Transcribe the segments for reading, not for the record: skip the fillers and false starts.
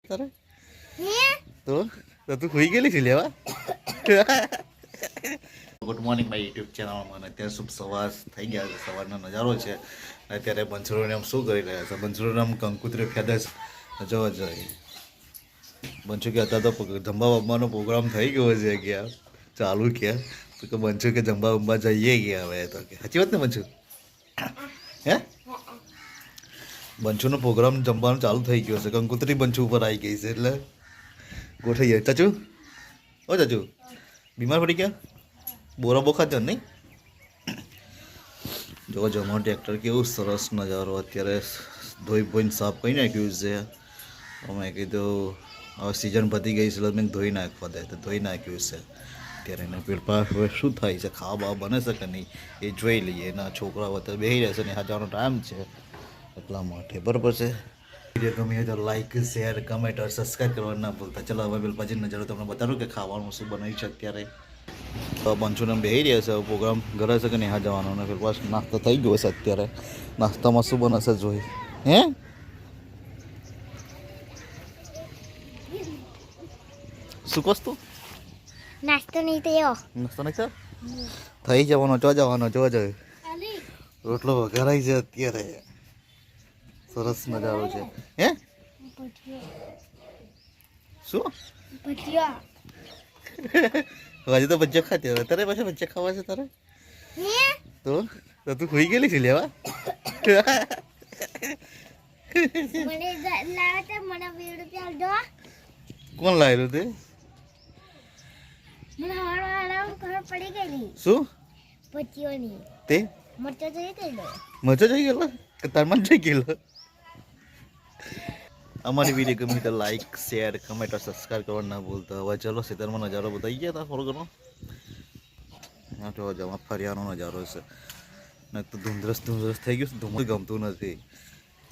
તારે તો તું ખોઈ ગયેલી છે લેવા. ગુડ મોર્નિંગ માય યુટ્યુબ ચેનલમાં. અત્યારે શુભ સવાર થઈ ગયા છે, સવારનો નજારો છે. અત્યારે બંસરોને આમ શું કરી રહ્યા છે, બંસરોને આમ કંકુતરી ફેદે છે. જોવા જોઈએ બંચુ કે અત્યારે તો જમવા બમવાનો પ્રોગ્રામ થઈ ગયો છે ક્યાં ચાલુ ક્યાં તો કે બંચુ કે જમવા બમવા જઈએ ગયા હવે તો કે સાચી વાત ને બંચુ? હે બંચુનો પ્રોગ્રામ જમવાનો ચાલુ થઈ ગયો છે. કંકુતરી બંચુ ઉપર આવી ગઈ છે એટલે ગોઠવીએ. ચાચુ ઓ ચાચુ બીમાર પડી ગયા? બોરા બોખા છે નહીં? જો જમવાનું ટ્રેક્ટર કેવું સરસ નજારો અત્યારે ધોઈ ધોઈને સાફ કરી નાખ્યું છે. અમે કીધું હવે સિઝન પતી ગઈ છે મેં ધોઈ નાખવા દે તો ધોઈ નાખ્યું છે. ત્યારે એને પેલા હવે શું થાય છે, ખાવા બાવા બને છે કે નહીં એ જોઈ લઈએ. એના છોકરાઓ અત્યારે બેસી રહેશે ને જવાનો ટાઈમ છે એટલા માટે બરાબર છે. વિડીયો ગમે તો લાઈક શેર કમેન્ટ અને સબસ્ક્રાઈબ કરવાનું ના ભૂલતા. ચલો હવે પેલા પછી નજરો તમને બતાડું કે ખાવાનું શું બનાવ્યું છે અત્યારે. તો બંચુને બેસી રહ્યા છે, પ્રોગ્રામ ઘરે છે કે નહીં હા જવાનો ને પેલા પાસ નાસ્તો થઈ ગયો છે. અત્યારે નાસ્તામાં શું બનશે જોઈ. હે શું વસ્તુ નાસ્તો નહીં થયો. નાસ્તો નહીં સર થઈ જવાનો ચો જવાનો જોવા જોઈએ. રોટલો વઘારાય છે અત્યારે, સરસ નજારો છે. હે શું હજી તો ભજીયા ખાતી હવે તારે પાછા ભજીયા ખાવા છે તારે તો તું ખોઈ ગયેલી છે લેવા. કોણ લાવેલું તે? શું તે મજો જઈ ગયેલો કે તારમાં જઈ ગયેલો? અમારી વિડીયો ગમી તો લાઈક શેર કમેન્ટ और સબસ્ક્રાઈબ કરવાનું ના ભૂલતા. હવે ચલો ખેતરમાં નજારો બતાવી ગયા હતા થોડો ઘણો. હા તો જમા ફરિયાનો નજારો છે ને તો ધુંધરસ થઈ ગયું છે. ધુમ્મસ ગમતું નથી.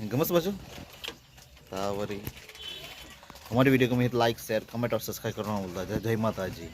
ગમસ પાછું તા વરી અમારી વિડીયો ગમી તો લાઈક શેર કમેન્ટ और સબસ્ક્રાઈબ કરવાનું ભૂલતા. જય માતાજી.